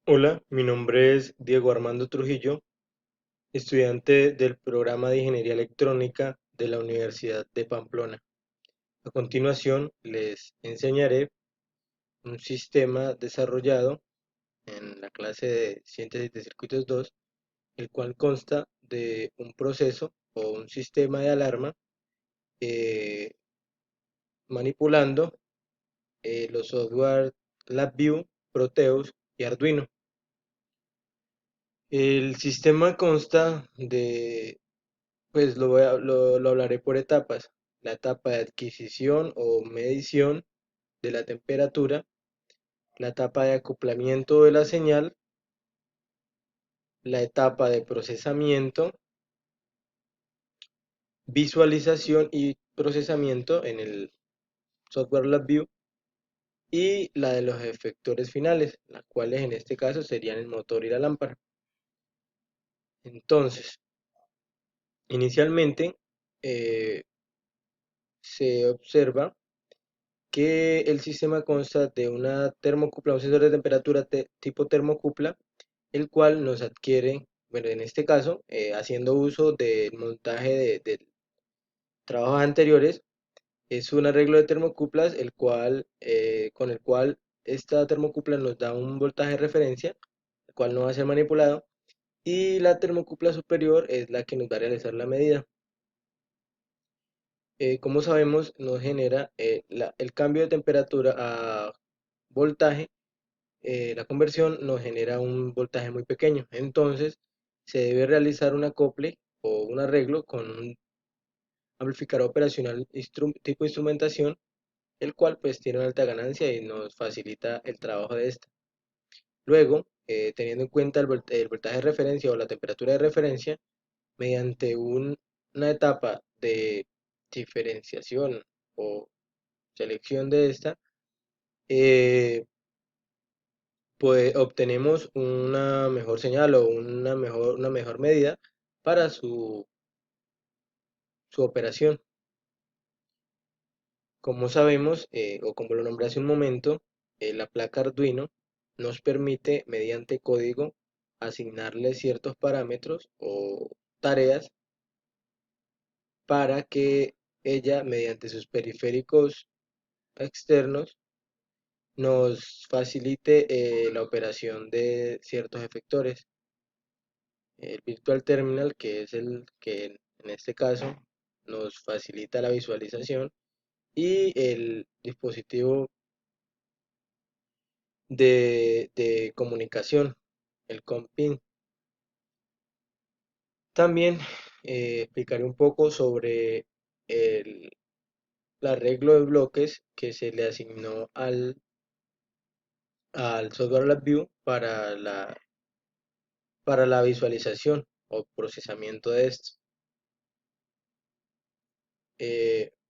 Hola, mi nombre es Diego Armando Trujillo, estudiante del programa de Ingeniería Electrónica de la Universidad de Pamplona. A continuación, les enseñaré un sistema desarrollado en la clase de Síntesis de Circuitos 2, el cual consta de un proceso o un sistema de alarma eh, manipulando los software LabVIEW, Proteus y Arduino. El sistema consta de Pues lo hablaré por etapas. La etapa de adquisición o medición de la temperatura, la etapa de acoplamiento de la señal, la etapa de procesamiento, visualización y procesamiento en el software LabVIEW y la de los efectores finales, las cuales en este caso serían el motor y la lámpara. Entonces, inicialmente eh, se observa que el sistema consta de una termocupla, un sensor de temperatura tipo termocupla, el cual nos adquiere, bueno, en este caso, haciendo uso del montaje de trabajos anteriores, es un arreglo de termocuplas, con el cual esta termocupla nos da un voltaje de referencia, el cual no va a ser manipulado, y la termocupla superior es la que nos va a realizar la medida. Como sabemos, nos genera el cambio de temperatura a voltaje. La conversión nos genera un voltaje muy pequeño. Entonces, se debe realizar un acople o un arreglo con un amplificador operacional tipo instrumentación, el cual pues tiene una alta ganancia y nos facilita el trabajo de esta. Luego, teniendo en cuenta el voltaje de referencia o la temperatura de referencia, mediante una etapa de diferenciación o selección de esta, eh, pues obtenemos una mejor señal o una mejor medida para su operación. Como sabemos, o como lo nombré hace un momento, la placa Arduino nos permite, mediante código, asignarle ciertos parámetros o tareas para que ella, mediante sus periféricos externos, nos facilite la operación de ciertos efectores. El Virtual Terminal, que es el que en este caso nos facilita la visualización, y el dispositivo de comunicación, el COMPIN. También explicaré un poco sobre el, el arreglo de bloques que se le asignó al software LabVIEW para la visualización o procesamiento de esto.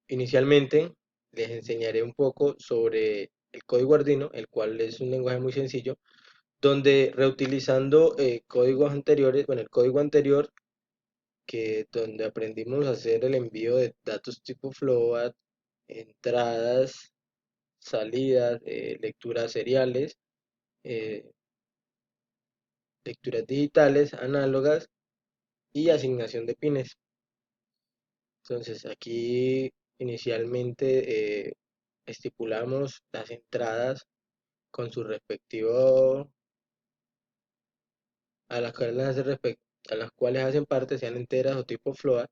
Inicialmente les enseñaré un poco sobre el código Arduino, el cual es un lenguaje muy sencillo, donde reutilizando códigos anteriores, bueno, el código anterior, donde aprendimos a hacer el envío de datos tipo float, entradas, salidas, lecturas seriales, eh, lecturas digitales, análogas y asignación de pines. Entonces aquí inicialmente estipulamos las entradas con su respectivo, a las cuales hacen parte, sean enteras o tipo float.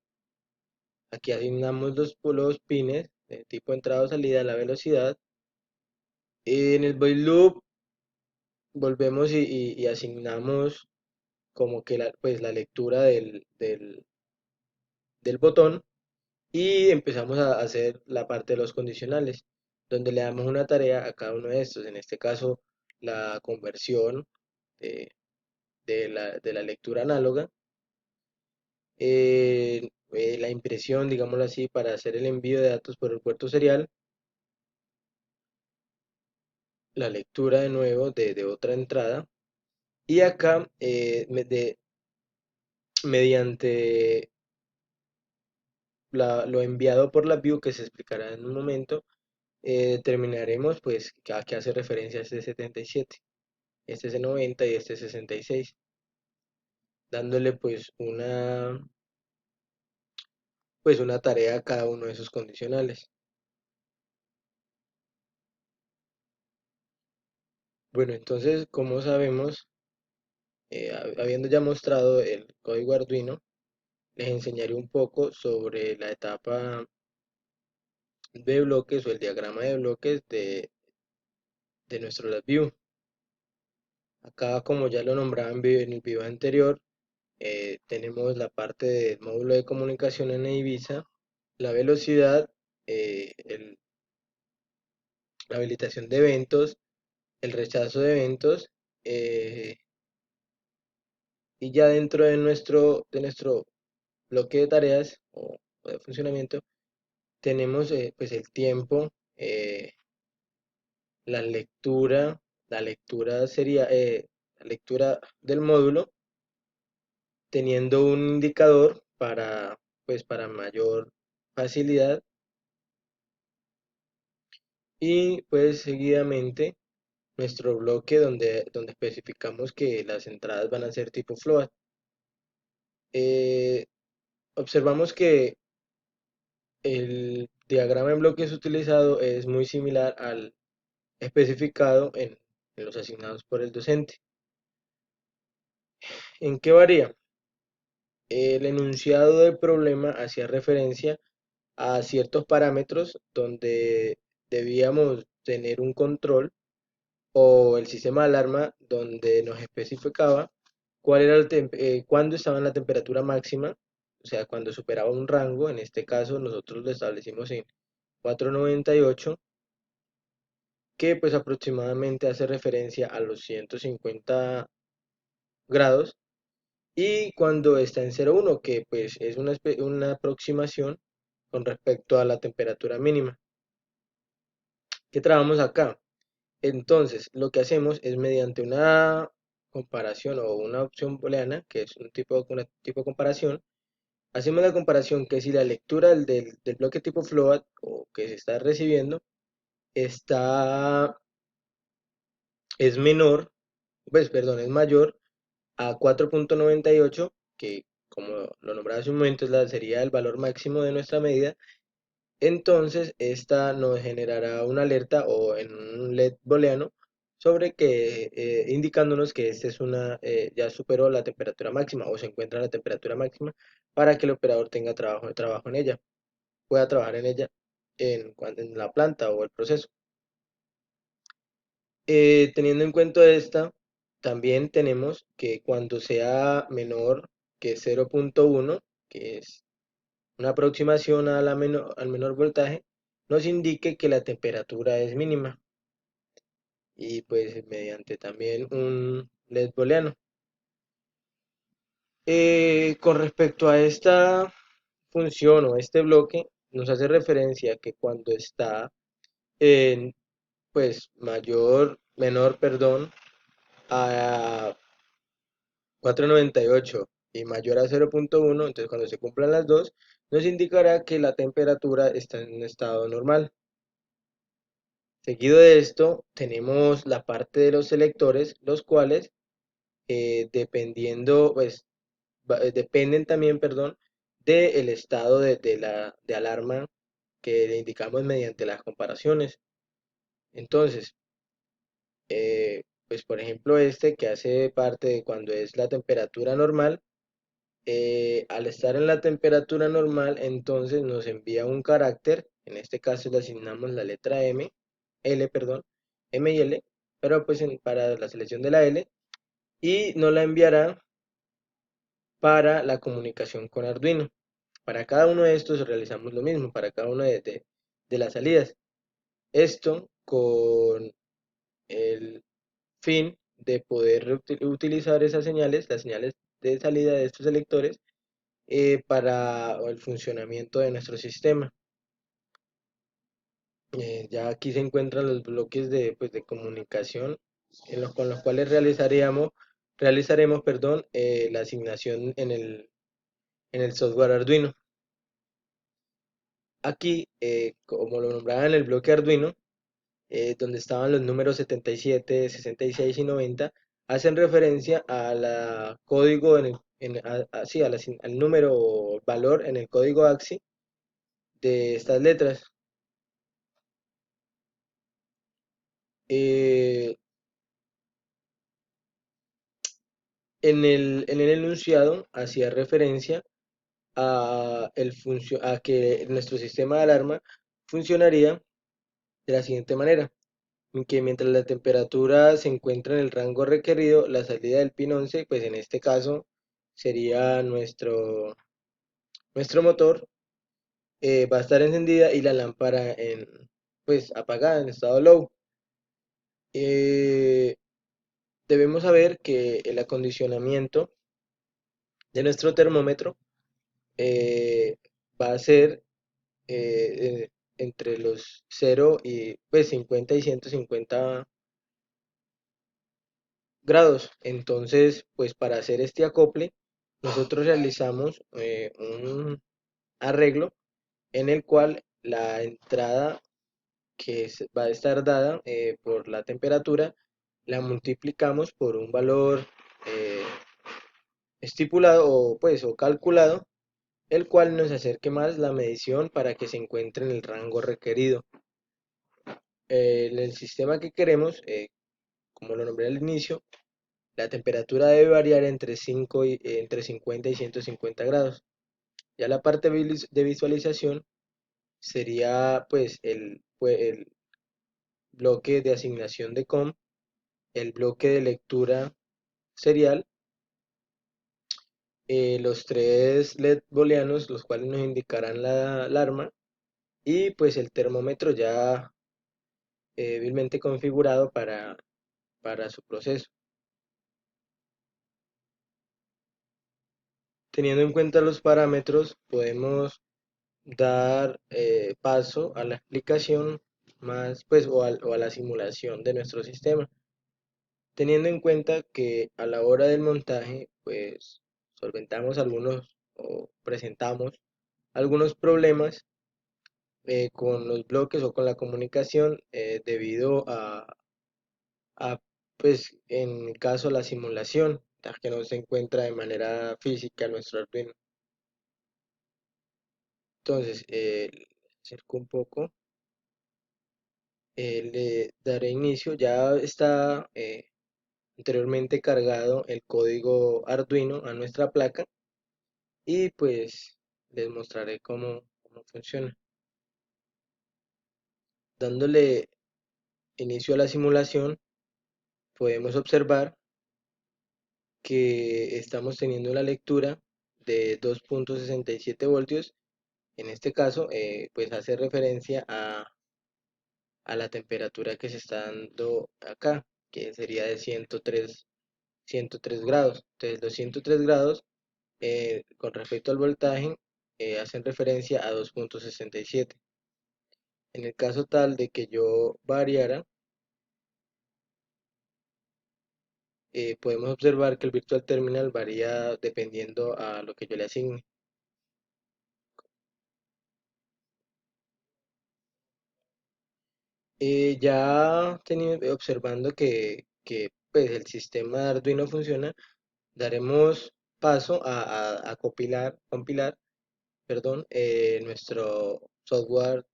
Aquí asignamos los pines de tipo entrada o salida, la velocidad. Y en el void loop volvemos y asignamos como que la lectura del botón, y empezamos a hacer la parte de los condicionales, donde le damos una tarea a cada uno de estos. En este caso, la conversión de, de la lectura análoga, la impresión, digámoslo así, para hacer el envío de datos por el puerto serial, la lectura de nuevo de otra entrada, y acá mediante lo enviado por la view, que se explicará en un momento, determinaremos pues a qué hace referencia este 77. este es 90 y este es 66, dándole pues una tarea a cada uno de esos condicionales. Bueno, entonces, como sabemos, habiendo ya mostrado el código Arduino, les enseñaré un poco sobre la etapa de bloques o el diagrama de bloques de nuestro LabVIEW. Acá, como ya lo nombraba en el video anterior, tenemos la parte del módulo de comunicación en Ibiza, la velocidad, la habilitación de eventos, el rechazo de eventos, eh, y ya dentro de nuestro bloque de tareas o de funcionamiento, tenemos pues el tiempo, la lectura, la lectura sería la lectura del módulo, teniendo un indicador para mayor facilidad, y pues seguidamente nuestro bloque donde especificamos que las entradas van a ser tipo float. Eh, Observamos que el diagrama en bloques utilizado es muy similar al especificado en los asignados por el docente. ¿En qué varía? El enunciado del problema hacía referencia a ciertos parámetros donde debíamos tener un control, o el sistema de alarma donde nos especificaba cuál era cuándo estaba en la temperatura máxima, o sea, cuando superaba un rango. En este caso nosotros lo establecimos en 498, que pues aproximadamente hace referencia a los 150 grados, y cuando está en 0,1, que pues es una aproximación con respecto a la temperatura mínima. ¿Qué trabajamos acá? Entonces, lo que hacemos es mediante una comparación o una opción booleana, que es una tipo de comparación, hacemos la comparación que si la lectura del bloque tipo float o que se está recibiendo está, es menor, pues perdón, es mayor a 4,98, que como lo nombraba hace un momento sería el valor máximo de nuestra medida. Entonces, esta nos generará una alerta o en un LED booleano sobre que indicándonos que ya superó la temperatura máxima o se encuentra en la temperatura máxima, para que el operador tenga trabajo en ella, pueda trabajar en ella en la planta o el proceso. Teniendo en cuenta esta, también tenemos que cuando sea menor que 0,1, que es una aproximación al menor voltaje, nos indique que la temperatura es mínima, y pues mediante también un LED booleano. Con respecto a esta función o este bloque, nos hace referencia que cuando está en pues menor, perdón, a 498 y mayor a 0,1, entonces cuando se cumplan las dos, nos indicará que la temperatura está en un estado normal. Seguido de esto, tenemos la parte de los selectores, los cuales, dependen también, perdón, del estado de alarma que le indicamos mediante las comparaciones. Entonces, pues por ejemplo, este que hace parte de cuando es la temperatura normal, al estar en la temperatura normal, entonces nos envía un carácter. En este caso le asignamos la letra perdón, M y L, pero pues para la selección de la L, y nos la enviará para la comunicación con Arduino. Para cada uno de estos realizamos lo mismo, para cada una de las salidas. Esto con el fin de poder utilizar esas señales, las señales de salida de estos selectores, para el funcionamiento de nuestro sistema. Ya aquí se encuentran los bloques de comunicación con los cuales realizaremos, perdón, la asignación en el software Arduino. Aquí, como lo nombraba en el bloque Arduino, donde estaban los números 77, 66 y 90, hacen referencia a la código sí, al número o valor en el código AXI de estas letras. Eh, en el enunciado hacía referencia a que nuestro sistema de alarma funcionaría de la siguiente manera, en que mientras la temperatura se encuentra en el rango requerido, la salida del pin 11, pues en este caso sería nuestro motor, va a estar encendida y la lámpara pues apagada en estado low. Eh, Debemos saber que el acondicionamiento de nuestro termómetro eh, va a ser entre los 0 y pues 50 y 150 grados. Entonces, pues para hacer este acople, nosotros realizamos un arreglo en el cual la entrada va a estar dada por la temperatura, la multiplicamos por un valor eh, estipulado o calculado, el cual nos acerque más la medición para que se encuentre en el rango requerido. En el sistema que queremos, como lo nombré al inicio, la temperatura debe variar entre 50 y 150 grados. Ya la parte de visualización sería pues el bloque de asignación de COM, el bloque de lectura serial, los tres LED booleanos, los cuales nos indicarán la alarma, y pues el termómetro ya vilmente configurado para su proceso. Teniendo en cuenta los parámetros, podemos dar paso a la explicación más, pues, o a la simulación de nuestro sistema, teniendo en cuenta que a la hora del montaje, pues, solventamos algunos o presentamos algunos problemas con los bloques o con la comunicación debido pues, en el caso, la simulación, ya que no se encuentra de manera física nuestro Arduino. Entonces, acerco un poco. Le daré inicio. Ya está anteriormente cargado el código Arduino a nuestra placa y pues les mostraré cómo funciona. Dándole inicio a la simulación, podemos observar que estamos teniendo la lectura de 2.67 voltios. En este caso, pues hace referencia a la temperatura que se está dando acá, que sería de 103 grados. Entonces, los 103 grados, con respecto al voltaje, hacen referencia a 2.67. En el caso tal de que yo variara, podemos observar que el virtual terminal varía dependiendo a lo que yo le asigne. Ya observando que pues, el sistema de Arduino funciona, daremos paso a compilar, perdón, nuestro software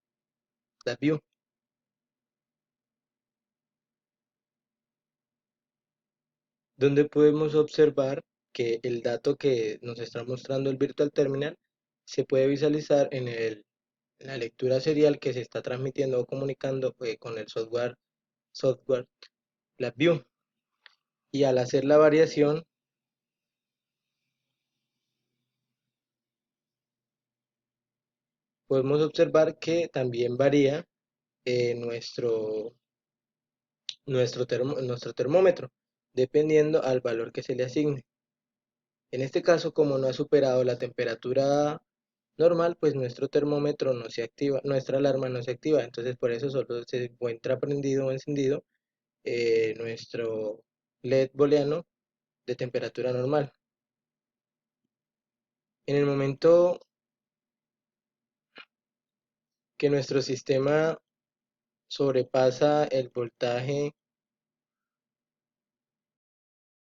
LabVIEW, donde podemos observar que el dato que nos está mostrando el Virtual Terminal se puede visualizar en la lectura serial que se está transmitiendo o comunicando con el software LabVIEW. Y al hacer la variación, podemos observar que también varía nuestro termómetro, dependiendo al valor que se le asigne. En este caso, como no ha superado la temperatura normal, pues nuestro termómetro no se activa, nuestra alarma no se activa, entonces por eso solo se encuentra prendido o encendido nuestro LED booleano de temperatura normal. En el momento que nuestro sistema sobrepasa el voltaje